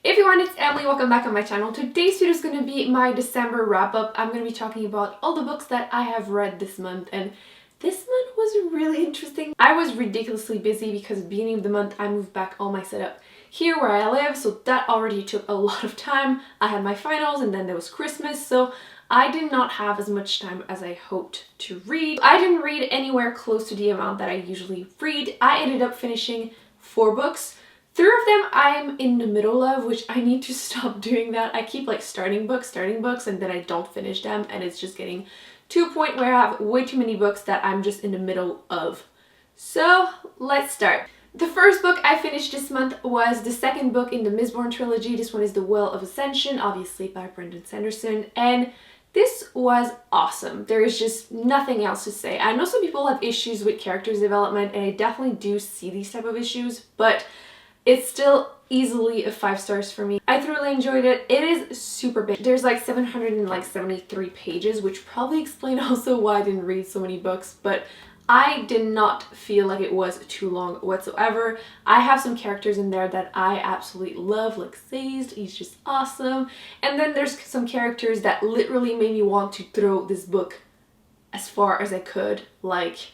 Hey everyone, it's Emily. Welcome back on my channel. Today's video is going to be my December wrap-up. I'm going to be talking about all the books that I have read this month, and this month was really interesting. I was ridiculously busy because at the beginning of the month I moved back all my setup here where I live, so that already took a lot of time. I had my finals and then there was Christmas, so I did not have as much time as I hoped to read. I didn't read anywhere close to the amount that I usually read. I ended up finishing 4 books. 3 of them I'm in the middle of, which I need to stop doing that. I keep like starting books, and then I don't finish them, and it's just getting to a point where I have way too many books that I'm just in the middle of. So let's start. The first book I finished this month was the second book in the Mistborn trilogy. This one is The Well of Ascension, obviously by Brandon Sanderson, and this was awesome. There is just nothing else to say. I know some people have issues with character development, and I definitely do see these type of issues, but it's still easily a 5 stars for me. I thoroughly enjoyed it. It is super big. There's like 773 pages, which probably explain also why I didn't read so many books, but I did not feel like it was too long whatsoever. I have some characters in there that I absolutely love, like Sazed, he's just awesome. And then there's some characters that literally made me want to throw this book as far as I could, like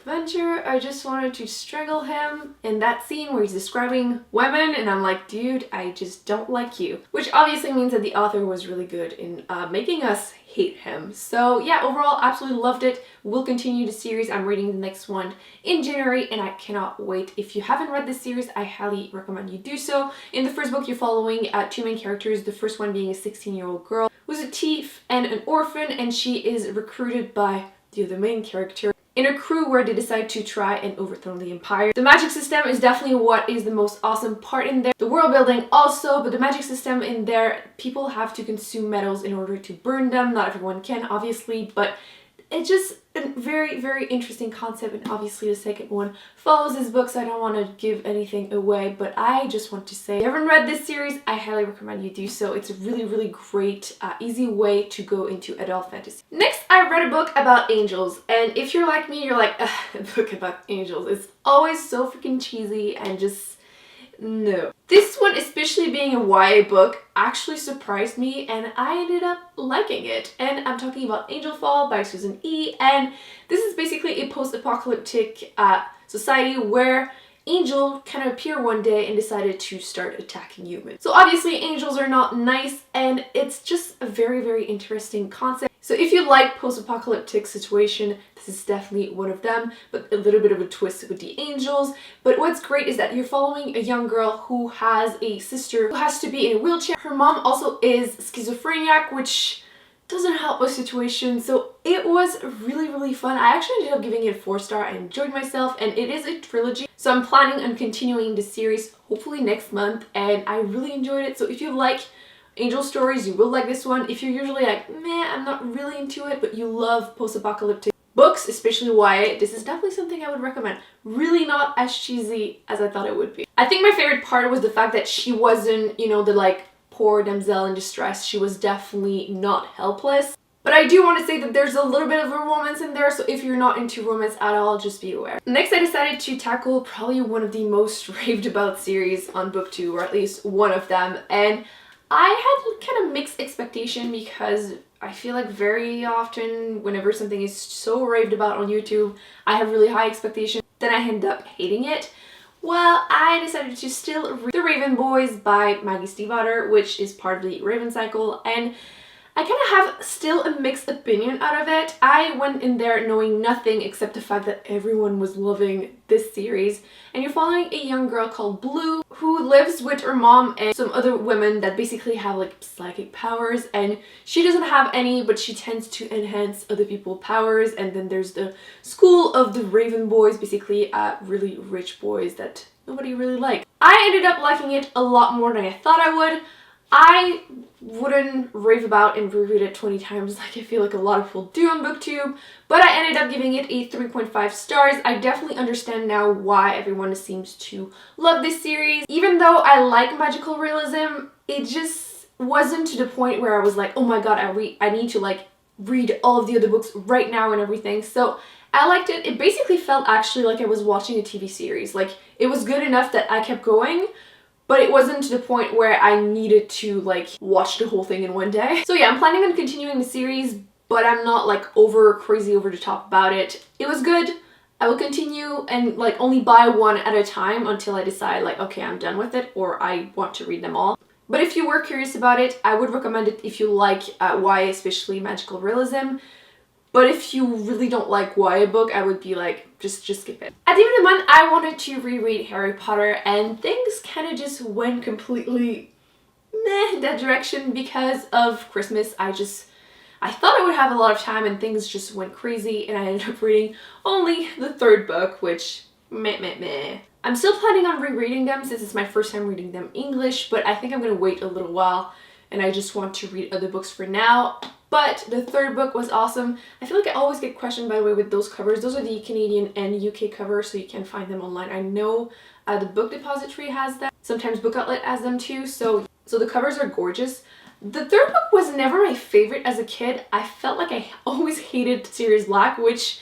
Venture. I just wanted to strangle him in that scene where he's describing women, and I'm like, dude, I just don't like you. Which obviously means that the author was really good in making us hate him. So yeah, overall, absolutely loved it. We'll continue the series. I'm reading the next one in January, and I cannot wait. If you haven't read this series, I highly recommend you do so. In the first book, you're following 2 main characters, the first one being a 16-year-old girl who's a thief and an orphan, and she is recruited by the other main character in a crew where they decide to try and overthrow the Empire. The magic system is definitely what is the most awesome part in there. The world building also, but the magic system in there, people have to consume metals in order to burn them. Not everyone can, obviously, but it's just a very, very interesting concept, and obviously the second one follows this book, so I don't want to give anything away, but I just want to say, if you haven't read this series, I highly recommend you do so. It's a really, really great, easy way to go into adult fantasy. Next, I read a book about angels, and if you're like me, you're like, a book about angels. It's always so freaking cheesy and just no. This one, especially being a YA book, actually surprised me, and I ended up liking it. And I'm talking about Angel Fall by Susan E. And this is basically a post-apocalyptic society where Angel kind of appeared one day and decided to start attacking humans. So obviously angels are not nice, and it's just a very, very interesting concept. So if you like post-apocalyptic situation, this is definitely one of them, but a little bit of a twist with the angels. But what's great is that you're following a young girl who has a sister who has to be in a wheelchair. Her mom also is schizophrenic, which doesn't help the situation. So it was really, really fun. I actually ended up giving it a 4 star. I enjoyed myself, and it is a trilogy. So I'm planning on continuing the series hopefully next month, and I really enjoyed it. So if you like angel stories, you will like this one. If you're usually like, meh, I'm not really into it, but you love post-apocalyptic books, especially YA, this is definitely something I would recommend. Really not as cheesy as I thought it would be. I think my favorite part was the fact that she wasn't, you know, the like poor damsel in distress. She was definitely not helpless. But I do want to say that there's a little bit of a romance in there, so if you're not into romance at all, just be aware. Next, I decided to tackle probably one of the most raved about series on BookTube, or at least one of them, and I had kind of mixed expectation because I feel like very often whenever something is so raved about on YouTube, I have really high expectations, then I end up hating it. Well, I decided to still read The Raven Boys by Maggie Stiefvater, which is part of the Raven Cycle, and I kind of have still a mixed opinion out of it. I went in there knowing nothing except the fact that everyone was loving this series, and you're following a young girl called Blue who lives with her mom and some other women that basically have like psychic powers, and she doesn't have any, but she tends to enhance other people's powers. And then there's the school of the Raven Boys, basically really rich boys that nobody really likes. I ended up liking it a lot more than I thought I would. I wouldn't rave about and reread it 20 times like I feel like a lot of people do on BookTube, but I ended up giving it a 3.5 stars. I definitely understand now why everyone seems to love this series. Even though I like magical realism, it just wasn't to the point where I was like, oh my god, I need to like read all of the other books right now and everything. So I liked it. It basically felt actually like I was watching a TV series. Like, it was good enough that I kept going, but it wasn't to the point where I needed to like watch the whole thing in one day. So yeah, I'm planning on continuing the series, but I'm not like crazy over the top about it. It was good. I will continue and like only buy one at a time until I decide like, okay, I'm done with it or I want to read them all. But if you were curious about it, I would recommend it if you like YA, especially magical realism. But if you really don't like YA book, I would be like, just skip it. At the end of the month, I wanted to reread Harry Potter, and things kind of just went completely meh in that direction because of Christmas. I thought I would have a lot of time and things just went crazy, and I ended up reading only the third book, which meh. I'm still planning on rereading them since it's my first time reading them English, but I think I'm gonna wait a little while and I just want to read other books for now. But the third book was awesome. I feel like I always get questioned, by the way, with those covers. Those are the Canadian and UK covers, so you can find them online. I know the Book Depository has them. Sometimes Book Outlet has them too, so the covers are gorgeous. The third book was never my favorite as a kid. I felt like I always hated Sirius Black, which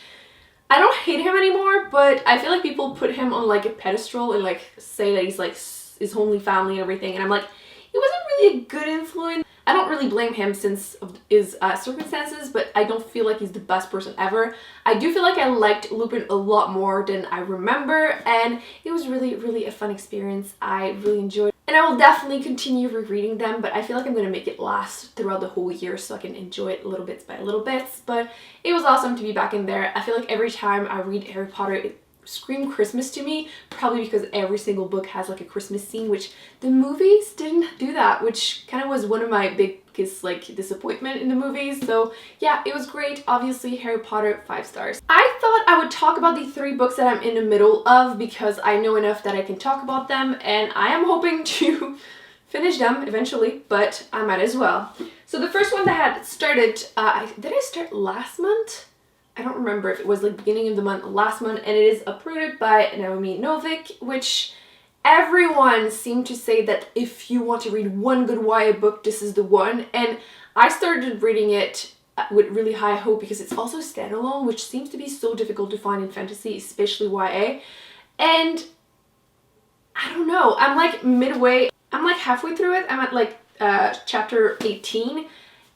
I don't hate him anymore, but I feel like people put him on like a pedestal and like say that he's like his only family and everything, and I'm like, he wasn't really a good influence. I don't really blame him since of his circumstances, but I don't feel like he's the best person ever. I do feel like I liked Lupin a lot more than I remember, and it was really a fun experience. I really enjoyed it. And I will definitely continue rereading them, but I feel like I'm going to make it last throughout the whole year so I can enjoy it little bits by little bits. But it was awesome to be back in there. I feel like every time I read Harry Potter, it screamed Christmas to me, probably because every single book has like a Christmas scene, which the movies didn't do that, which kind of was one of my biggest like disappointment in the movies. So yeah, it was great. Obviously Harry Potter, 5 stars. I thought I would talk about the 3 books that I'm in the middle of because I know enough that I can talk about them, and I am hoping to finish them eventually, but I might as well. So the first one that I had started, did I start last month? I don't remember if it was like beginning of the month last month, and it is Uprooted by Naomi Novik, which everyone seemed to say that if you want to read one good YA book, this is the one. And I started reading it with really high hope because it's also standalone, which seems to be so difficult to find in fantasy, especially YA. And I don't know, I'm like midway, I'm like halfway through it. I'm at like chapter 18.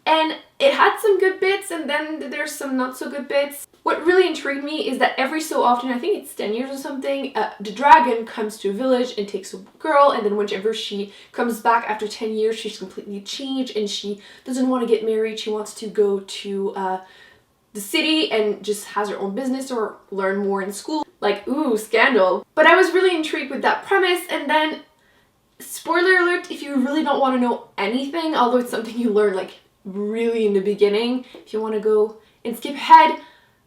And it had some good bits, and then there's some not so good bits. What really intrigued me is that every so often, I think it's 10 years or something, the dragon comes to a village and takes a girl, and then whenever she comes back after 10 years, she's completely changed and she doesn't want to get married. She wants to go to the city and just has her own business or learn more in school. Like, ooh, scandal. But I was really intrigued with that premise, and then, spoiler alert, if you really don't want to know anything, although it's something you learn like really in the beginning, if you want to go and skip ahead.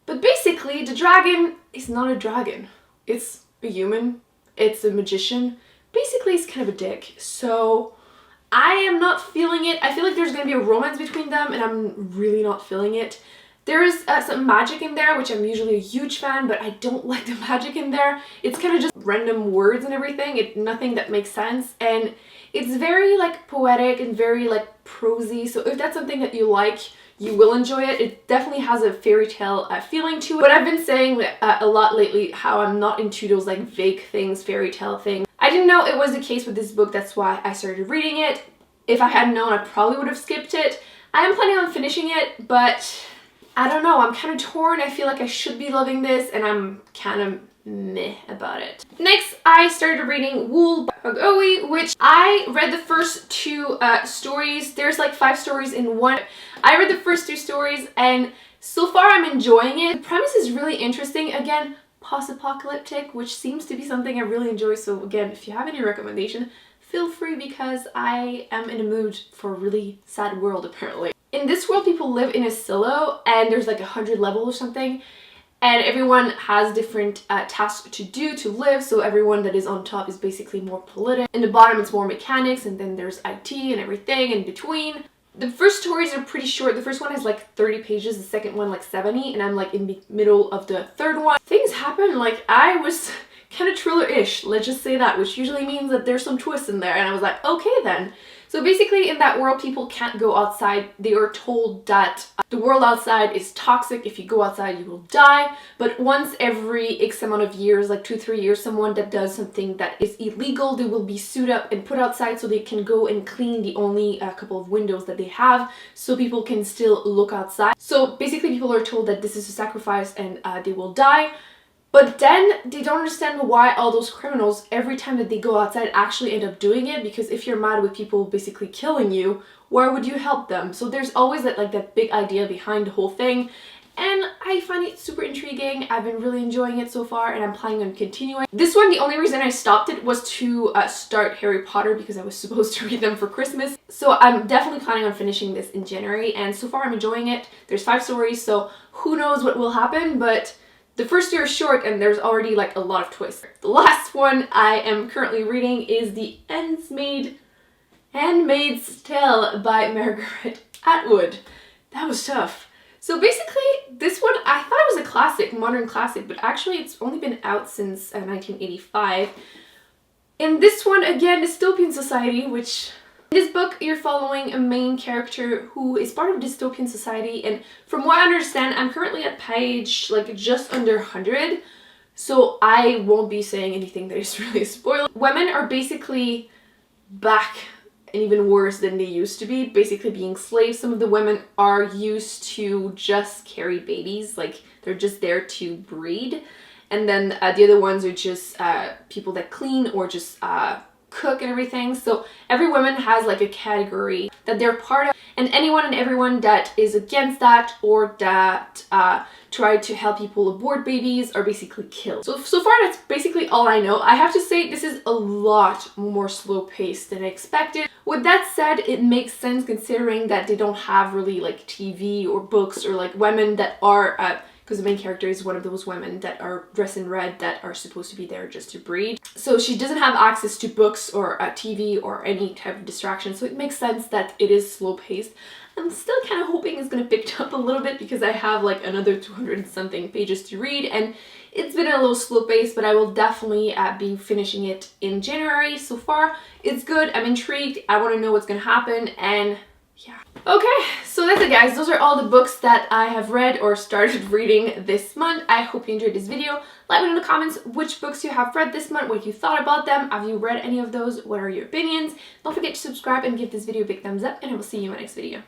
But basically, the dragon is not a dragon. It's a human. It's a magician. Basically, he's kind of a dick. So I am not feeling it. I feel like there's going to be a romance between them, and I'm really not feeling it. There is some magic in there, which I'm usually a huge fan, but I don't like the magic in there. It's kind of just random words and everything. Nothing that makes sense, and it's very like poetic and very like prosy. So if that's something that you like, you will enjoy it. It definitely has a fairy tale feeling to it. But I've been saying a lot lately how I'm not into those like vague things, fairy tale things. I didn't know it was the case with this book. That's why I started reading it. If I had known, I probably would have skipped it. I am planning on finishing it, but I don't know, I'm kind of torn. I feel like I should be loving this, and I'm kind of meh about it. Next, I started reading Wool by Naomi, which I read the first 2 stories. There's like 5 stories in one. I read the first 2 stories, and so far I'm enjoying it. The premise is really interesting. Again, post-apocalyptic, which seems to be something I really enjoy. So again, if you have any recommendation, feel free, because I am in a mood for a really sad world apparently. In this world, people live in a silo, and there's like 100 levels or something, and everyone has different tasks to do to live. So everyone that is on top is basically more politic. In the bottom, it's more mechanics, and then there's IT and everything in between. The first stories are pretty short. The first one has like 30 pages, the second one like 70, and I'm like in the middle of the third one. Things happen, like I was kind of thriller-ish, let's just say that, which usually means that there's some twists in there. And I was like, okay then. So basically in that world, people can't go outside. They are told that the world outside is toxic. If you go outside, you will die. But once every X amount of years, like 2-3 years, someone that does something that is illegal, they will be sued up and put outside so they can go and clean the only couple of windows that they have so people can still look outside. So basically people are told that this is a sacrifice and they will die. But then they don't understand why all those criminals, every time that they go outside, actually end up doing it. Because if you're mad with people basically killing you, why would you help them? So there's always that big idea behind the whole thing. And I find it super intriguing. I've been really enjoying it so far and I'm planning on continuing. This one, the only reason I stopped it was to start Harry Potter because I was supposed to read them for Christmas. So I'm definitely planning on finishing this in January and so far I'm enjoying it. There's 5 stories, so who knows what will happen, but the first year is short and there's already like a lot of twists. The last one I am currently reading is The Handmaid's Tale by Margaret Atwood. That was tough. So basically this one, I thought it was a classic, modern classic, but actually it's only been out since 1985. In this one, again, dystopian society, which in this book, you're following a main character who is part of dystopian society, and from what I understand, I'm currently at page like just under 100, so I won't be saying anything that is really a spoiler. Women are basically back and even worse than they used to be, basically being slaves. Some of the women are used to just carry babies, like they're just there to breed, and then the other ones are just people that clean or just cook and everything. So every woman has like a category that they're part of, and anyone and everyone that is against that or that try to help people abort babies are basically killed. So far that's basically all I know. I have to say this is a lot more slow paced than I expected. With that said, it makes sense considering that they don't have really like TV or books or like women that are because the main character is one of those women that are dressed in red that are supposed to be there just to breed. So she doesn't have access to books or TV or any type of distraction, so it makes sense that it is slow paced. I'm still kind of hoping it's gonna pick up a little bit because I have like another 200 and something pages to read and it's been a little slow paced, but I will definitely be finishing it in January. So far it's good, I'm intrigued, I want to know what's gonna happen, and yeah. Okay, so that's it guys. Those are all the books that I have read or started reading this month. I hope you enjoyed this video. Let me know in the comments which books you have read this month, what you thought about them. Have you read any of those? What are your opinions? Don't forget to subscribe and give this video a big thumbs up, and I will see you in my next video.